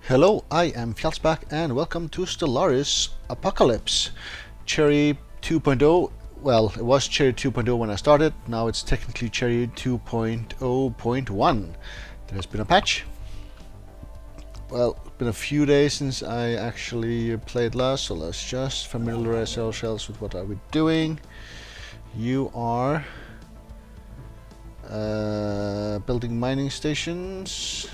Hello, I am Fjallsback and welcome to Stellaris Apocalypse. Cherryh 2.0, well, it was Cherryh 2.0 when I started, now it's technically Cherryh 2.0.1. There has been a patch. Well, it's been a few days since I actually played last, so let's just familiarize ourselves with what are we doing. You are building mining stations.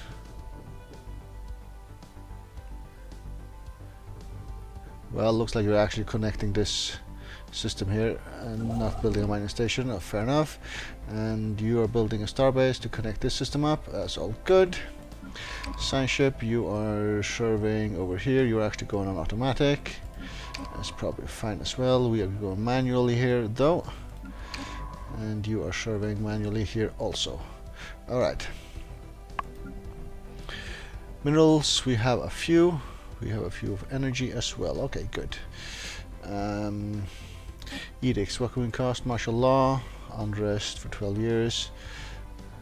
Well, looks like you're actually connecting this system here and not building a mining station. Oh, fair enough. And you are building a starbase to connect this system up. That's all good. Science ship, you are serving over here. You're actually going on automatic. That's probably fine as well. We are going manually here though. And you are serving manually here also. Alright. Minerals, we have a few. We have a few of energy as well. Okay, good. Edicts, what can we cost? Martial law, unrest for 12 years.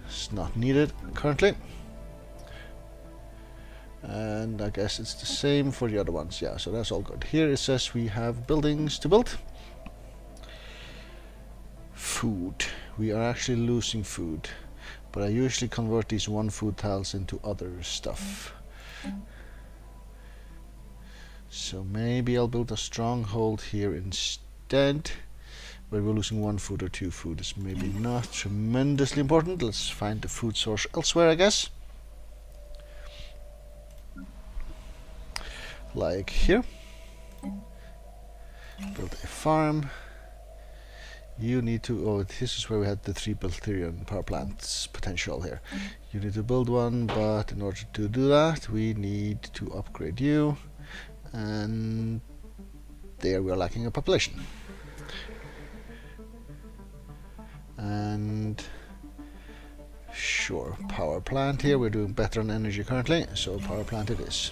It's not needed currently. And I guess it's the same for the other ones. Yeah, so that's all good. Here it says we have buildings to build. Food. We are actually losing food. But I usually convert these one food tiles into other stuff. So maybe I'll build a stronghold here instead, where we're losing one food or two food. It's maybe not tremendously important. Let's find the food source elsewhere, I guess. Like here. Build a farm. You need to, oh, this is where we had the 3 Beltherian power plants potential here. You need to build one, but in order to do that, we need to upgrade you. And there we are lacking a population. And sure, power plant here. We're doing better on energy currently, so power plant it is.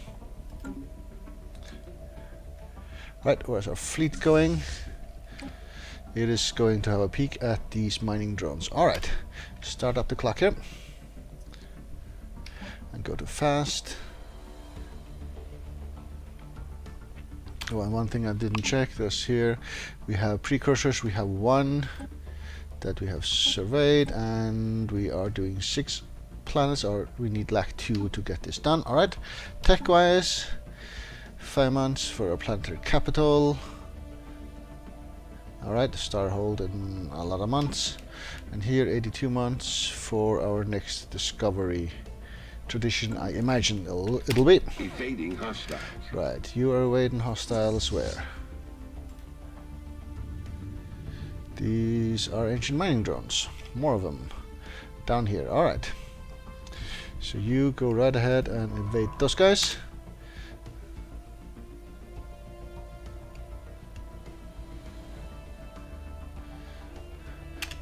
Right, where's our fleet going? It is going to have a peek at these mining drones. Alright, start up the clock here. And go to fast. Oh, and one thing I didn't check is here we have precursors. We have one that we have surveyed, and we are doing 6 planets, or we need like 2 to get this done. Alright, tech wise, 5 months for our planetary capital. Alright, Starhold in a lot of months, and here 82 months for our next discovery. Tradition, I imagine it'll be. Evading hostiles. Right, you are evading hostiles where? These are ancient mining drones. More of them. Down here, alright. So you go right ahead and invade those guys.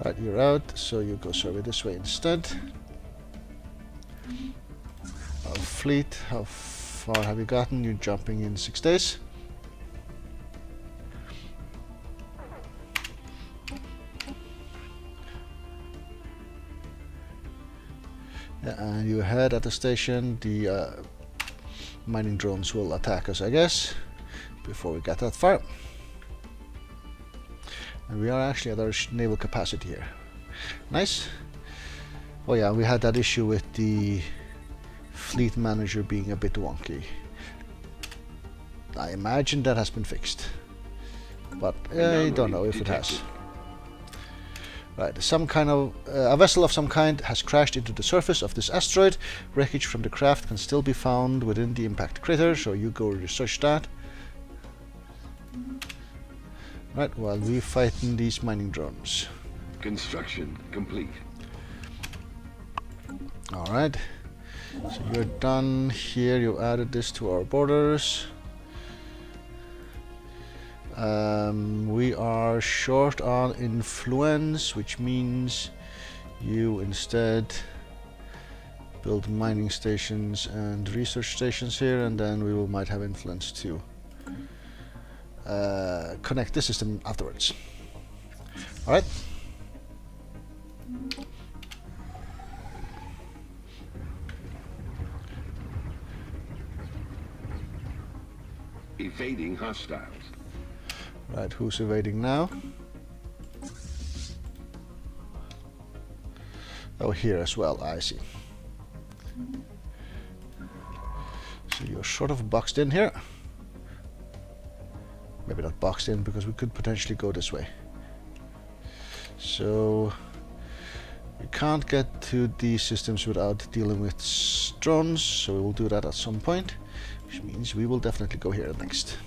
Right, you're out, so you go survey this way instead. Fleet, how far have you gotten? You're jumping in 6 days. Yeah, and you head at the station. The mining drones will attack us, I guess, before we get that far. And we are actually at our naval capacity here. Nice. Oh yeah, we had that issue with the fleet manager being a bit wonky. I imagine that has been fixed, but I don't know if it has. Right, some kind of a vessel of some kind has crashed into the surface of this asteroid. Wreckage from the craft can still be found within the impact crater, so you go research that. Right, while we fighting these mining drones. Construction complete. All right. So you're done here. You've added this to our borders. We are short on influence, which means you instead build mining stations and research stations here, and then we might have influence to connect the system afterwards. All right. Evading hostiles. Right, who's evading now? Oh, here as well, I see. So you're sort of boxed in here. Maybe not boxed in, because we could potentially go this way. So you can't get to these systems without dealing with drones, so we will do that at some point, which means we will definitely go here next.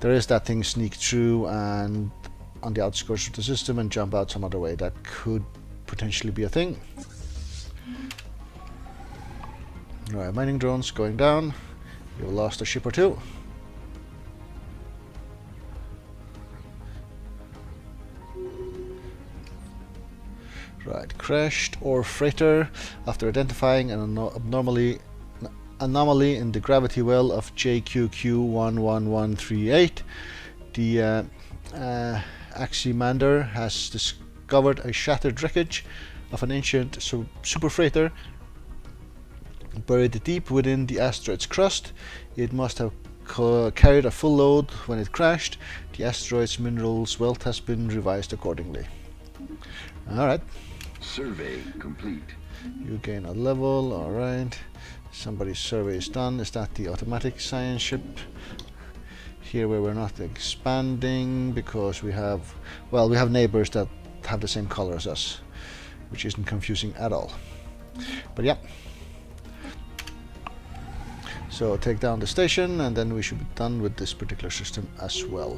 There is that thing sneak through and on the outskirts of the system and jump out some other way. That could potentially be a thing. Alright, mining drones going down. We've lost a ship or two. Right, crashed or freighter. After identifying an anomaly in the gravity well of JQQ11138, the Aximander has discovered a shattered wreckage of an ancient super freighter buried deep within the asteroid's crust. It must have carried a full load when it crashed. The asteroid's minerals wealth has been revised accordingly. Alright. Survey complete. You gain a level, alright. Somebody's survey is done. Is that the automatic science ship? Here where we're not expanding because we have, well, we have neighbors that have the same color as us, which isn't confusing at all. But yeah. So take down the station and then we should be done with this particular system as well.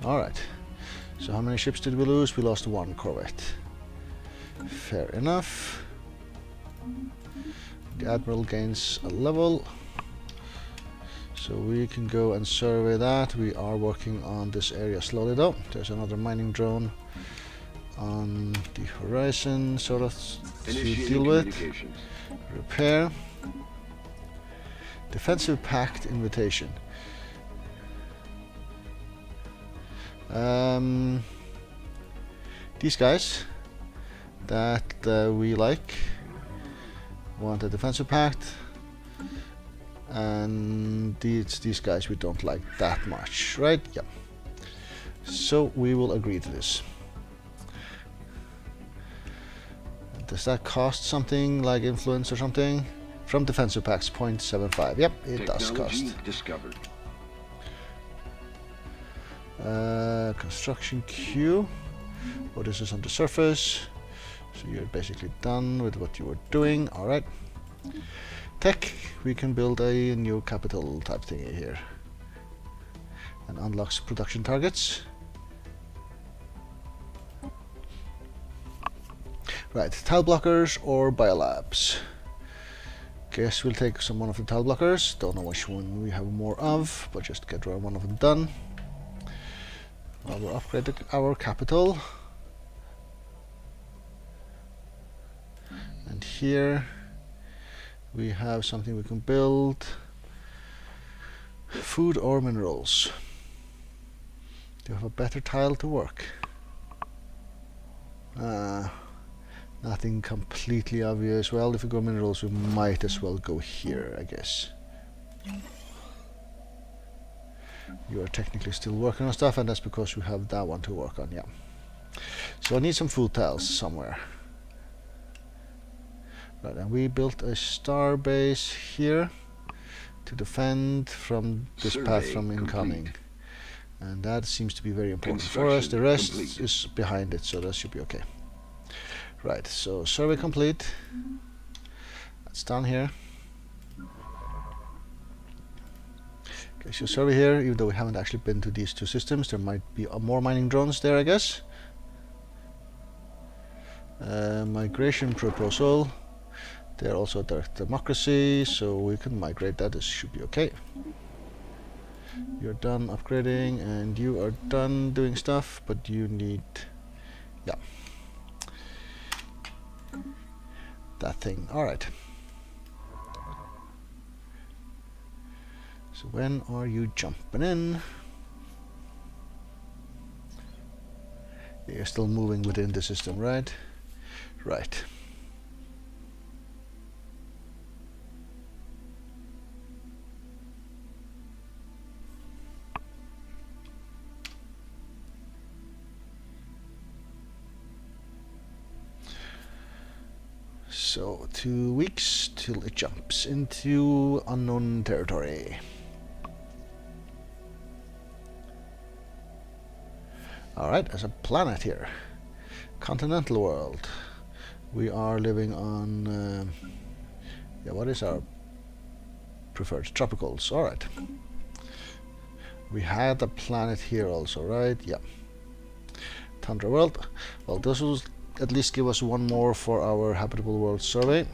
Alright. So how many ships did we lose? We lost one corvette. Fair enough. The Admiral gains a level. So we can go and survey that. We are working on this area slowly though. There's another mining drone on the horizon, sort of to deal with. Repair. Defensive Pact invitation. These guys that we like want a defensive pact, and these guys we don't like that much, right? Yeah. So we will agree to this. Does that cost something like influence or something? From defensive pacts, 0.75. Yep, it does cost. Discovered. Construction queue. Oh, this is on the surface. So you're basically done with what you were doing. Alright. Tech. We can build a new capital type thingy here. And unlocks production targets. Right. Tile blockers or biolabs. Guess we'll take one of the tile blockers. Don't know which one we have more of, but just get one of them done. Well, we're upgrading our capital. And here we have something we can build. Food or minerals. Do you have a better tile to work? Nothing completely obvious. Well, if we go minerals, we might as well go here, I guess. You are technically still working on stuff, and that's because we have that one to work on, yeah. So I need some food tiles somewhere. Right, and we built a star base here to defend from this path from incoming. And that seems to be very important for us. The rest is behind it, so that should be okay. Right, so survey complete. That's down here. Okay, so survey here, even though we haven't actually been to these two systems, there might be more mining drones there, I guess. Migration proposal. They're also direct democracy, so we can migrate that. This should be okay. You're done upgrading, and you are done doing stuff, but you need, yeah, that thing. All right. So when are you jumping in? You're still moving within the system, right? Right. So 2 weeks till it jumps into unknown territory. Alright, there's a planet here. Continental world. We are living on... yeah, what is our preferred? Tropicals. Alright. We had a planet here also, right? Yeah. Tundra world. Well, this will at least give us one more for our habitable world survey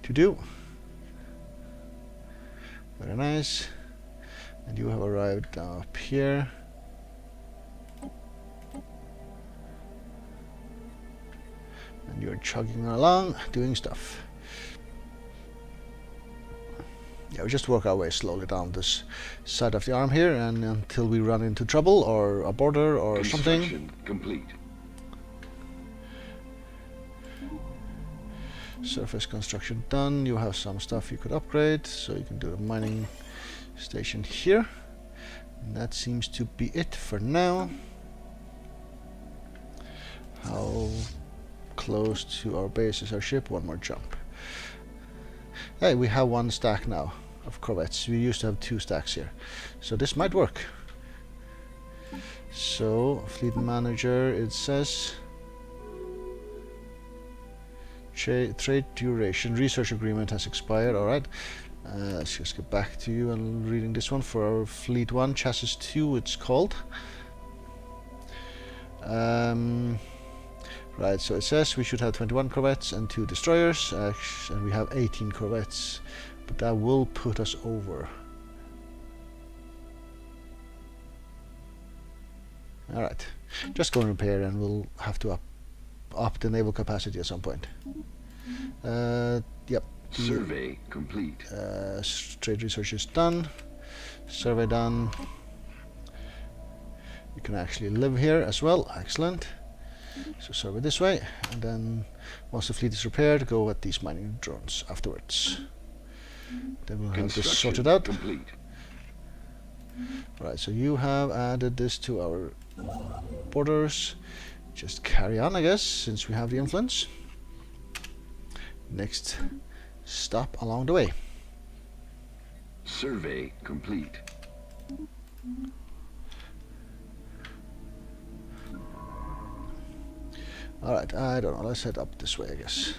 to do. Very nice. And you have arrived up here. And you're chugging along, doing stuff. Yeah, we just work our way slowly down this side of the arm here, and until we run into trouble or a border or something. Complete. Surface construction done. You have some stuff you could upgrade, so you can do a mining station here. And that seems to be it for now. How close to our base is our ship? One more jump. Hey, we have 1 stack now of corvettes. We used to have 2 stacks here, so this might work. So fleet manager, it says trade duration research agreement has expired. All right, let's just get back to you and reading this one for our fleet 1 chassis 2 it's called. Right, so it says we should have 21 corvettes and 2 destroyers, and we have 18 corvettes, but that will put us over. Alright, just go and repair, and we'll have to up the naval capacity at some point. Yep. Survey complete. Trade research is done. Survey done. You can actually live here as well. Excellent. So survey this way, and then once the fleet is repaired, go at these mining drones afterwards. Then we'll have this sorted out. Complete. Right, so you have added this to our borders. Just carry on, I guess, since we have the influence. Next stop along the way. Survey complete. Alright, I don't know, let's head up this way, I guess.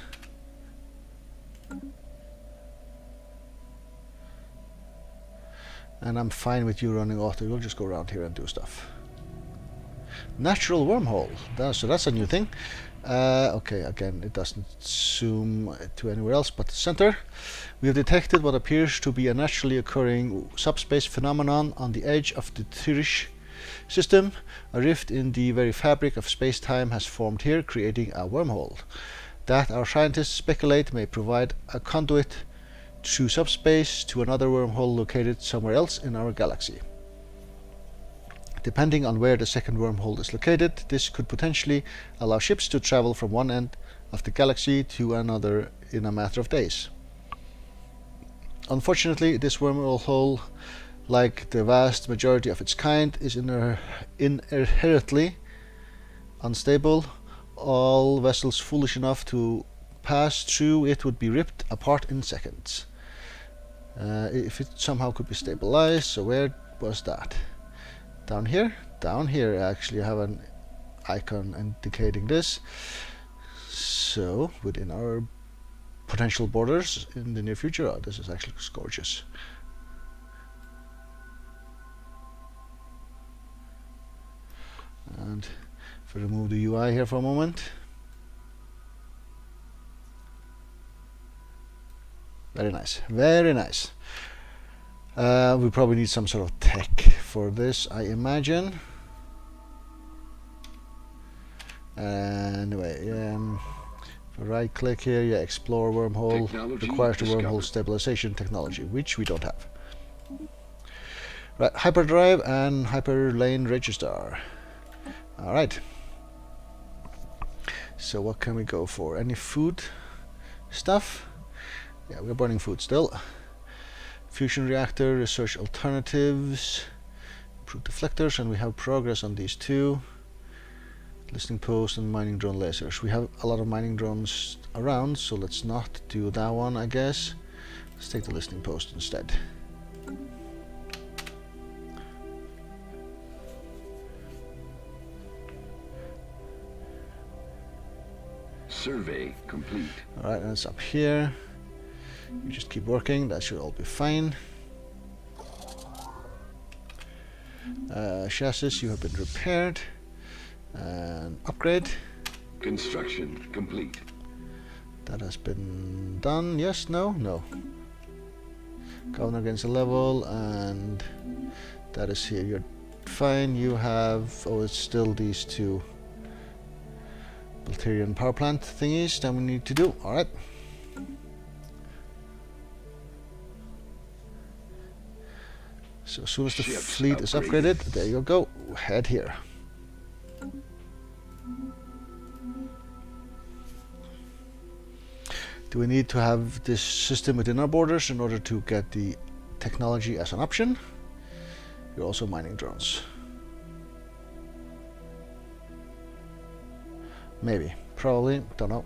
And I'm fine with you running auto, we'll just go around here and do stuff. Natural wormhole, so that's a new thing. Okay, again, it doesn't zoom to anywhere else but the center. We have detected what appears to be a naturally occurring subspace phenomenon on the edge of the Cherryh system. A rift in the very fabric of space-time has formed here, creating a wormhole that our scientists speculate may provide a conduit through subspace to another wormhole located somewhere else in our galaxy. Depending on where the second wormhole is located, this could potentially allow ships to travel from one end of the galaxy to another in a matter of days. Unfortunately, this wormhole, like the vast majority of its kind, is inherently unstable. All vessels foolish enough to pass through it would be ripped apart in seconds. If it somehow could be stabilized, so where was that? Down here? Down here, actually, I have an icon indicating this. So, within our potential borders in the near future, oh, this is actually gorgeous. And if I remove the UI here for a moment. Very nice, very nice. We probably need some sort of tech for this, I imagine. Anyway, if I right click here, yeah, explore wormhole, Technology requires the wormhole discovered. stabilization technology, which we don't have. Right, hyperdrive and hyperlane register. Alright. So what can we go for? Any food stuff? Yeah, we're burning food still. Fusion reactor, research alternatives, improve deflectors, and we have progress on these two. Listening post and mining drone lasers. We have a lot of mining drones around, so let's not do that one, I guess. Let's take the listening post instead. Survey complete. Alright, and it's up here. You just keep working, that should all be fine. Chassis, you have been repaired. And upgrade. Construction complete. That has been done. Yes, no, no. Governor against the level, and that is here. You're fine. You have, oh, it's still these two Balterian power plant thingies that we need to do. Alright. So as soon as the fleet is upgraded, there you go. Head here. Do we need to have this system within our borders in order to get the technology as an option? You're also mining drones. Maybe, probably, don't know.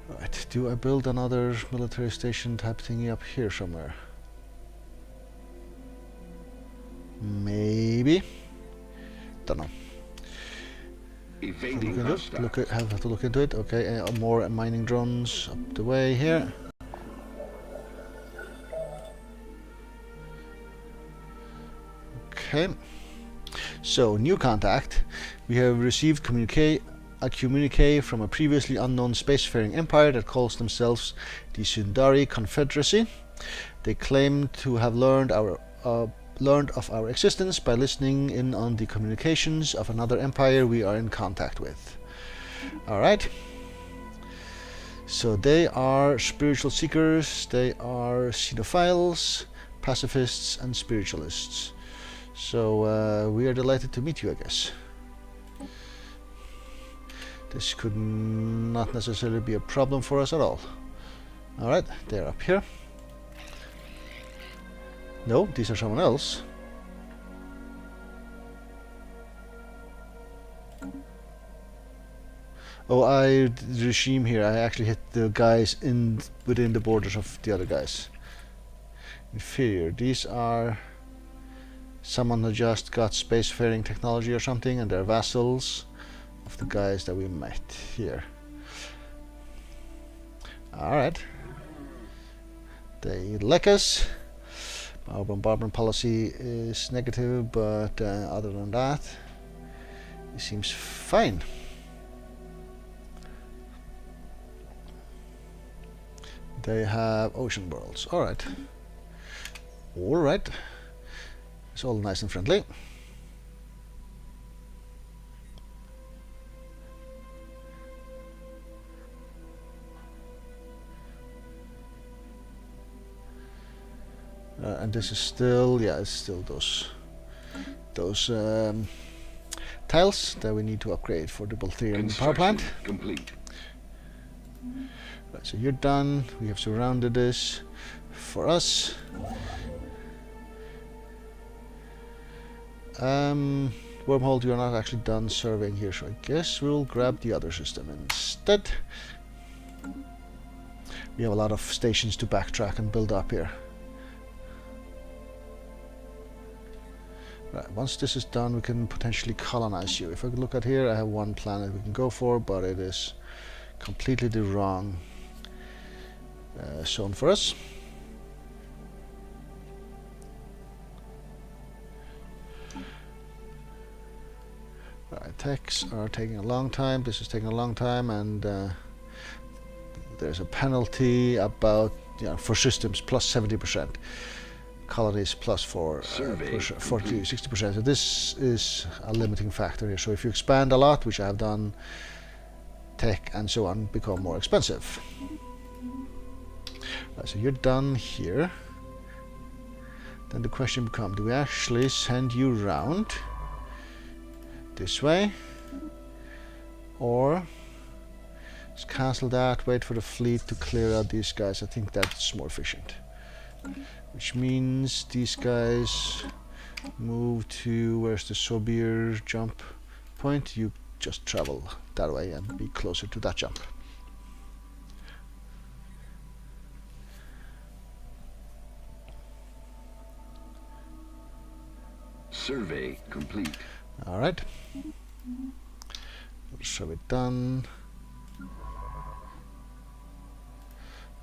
Right, do I build another military station type thingy up here somewhere? Maybe, don't know. Evading have to look into it. Okay, more mining drones up the way here. Okay, so new contact. We have received a communique from a previously unknown spacefaring empire that calls themselves the Sundari Confederacy. They claim to have learned of our existence by listening in on the communications of another empire we are in contact with. Alright. So they are spiritual seekers, they are xenophiles, pacifists and spiritualists. So we are delighted to meet you, I guess. This could not necessarily be a problem for us at all. Alright, they're up here. No, these are someone else. Oh, regime here. I actually hit the guys within the borders of the other guys. Inferior. These are someone who just got spacefaring technology or something, and they're vassals of the guys that we met here. Alright. They like us. Our bombardment policy is negative, but other than that, it seems fine. They have ocean worlds. Alright. Alright. It's all nice and friendly. And this is still, yeah, it's still those tiles that we need to upgrade for the Balterian power plant. Complete. Right, so you're done. We have surrounded this for us. Wormhole, you're not actually done surveying here, so I guess we'll grab the other system instead. We have a lot of stations to backtrack and build up here. Right, once this is done, we can potentially colonize you. If I look at here, I have one planet we can go for, but it is completely the wrong zone for us. Right, techs are taking a long time. This is taking a long time, and there's a penalty about, for systems plus 70%. Colonies plus 40-60%. So this is a limiting factor here. So if you expand a lot, which I have done, tech and so on become more expensive. Right, so you're done here. Then the question becomes, do we actually send you round this way, or just cancel that, wait for the fleet to clear out these guys? I think that's more efficient. Which means these guys move to, where's the Sobir jump point? You just travel that way and be closer to that jump. Survey complete. Alright. Shove it done.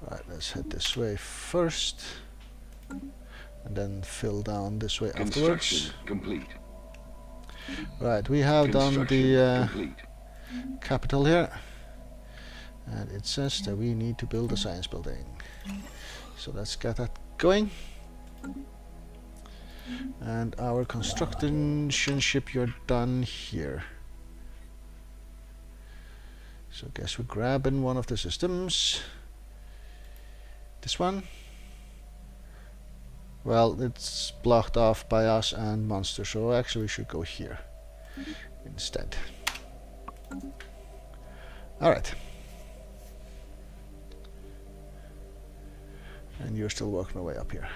Right, let's head this way first. And then fill down this way afterwards. Construction complete. Right, we have done the complete. capital here. And it says that we need to build a science building. So let's get that going. And our construction ship, you're done here. So I guess we're grabbing one of the systems. This one. Well, it's blocked off by us and Monster, so actually we should go here instead. Alright. And you're still working your way up here.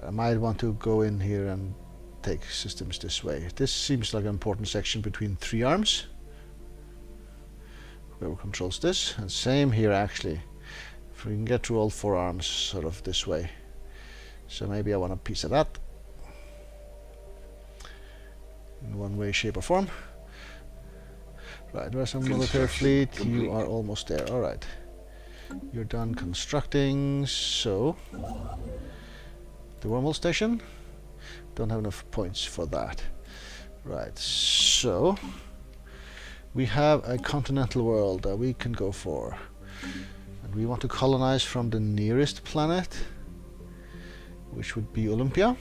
I might want to go in here and take systems this way. This seems like an important section between 3 arms. Whoever controls this. And same here actually. If we can get through all 4 arms sort of this way. So maybe I want a piece of that. In one way, shape or form. Right, there's a military fleet. Complete. You are almost there. Alright. You're done constructing, so the wormhole station, don't have enough points for that. Right, so we have a continental world that we can go for, and we want to colonize from the nearest planet, which would be Olympia.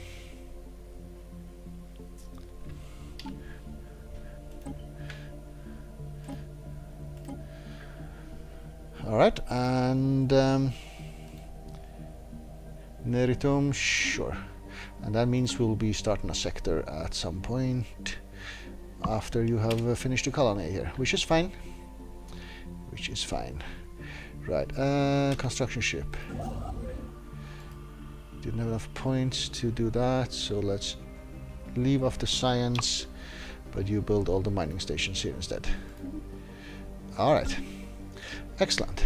Alright, and Neritum, sure. And that means we'll be starting a sector at some point after you have finished the colony here, which is fine. Which is fine. Right, construction ship. Didn't have enough points to do that, so let's leave off the science, but you build all the mining stations here instead. Alright. Excellent.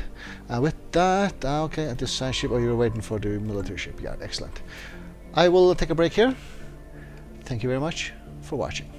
With that, okay, at this science ship, oh, you're waiting for the military ship. Yeah, excellent. I will take a break here. Thank you very much for watching.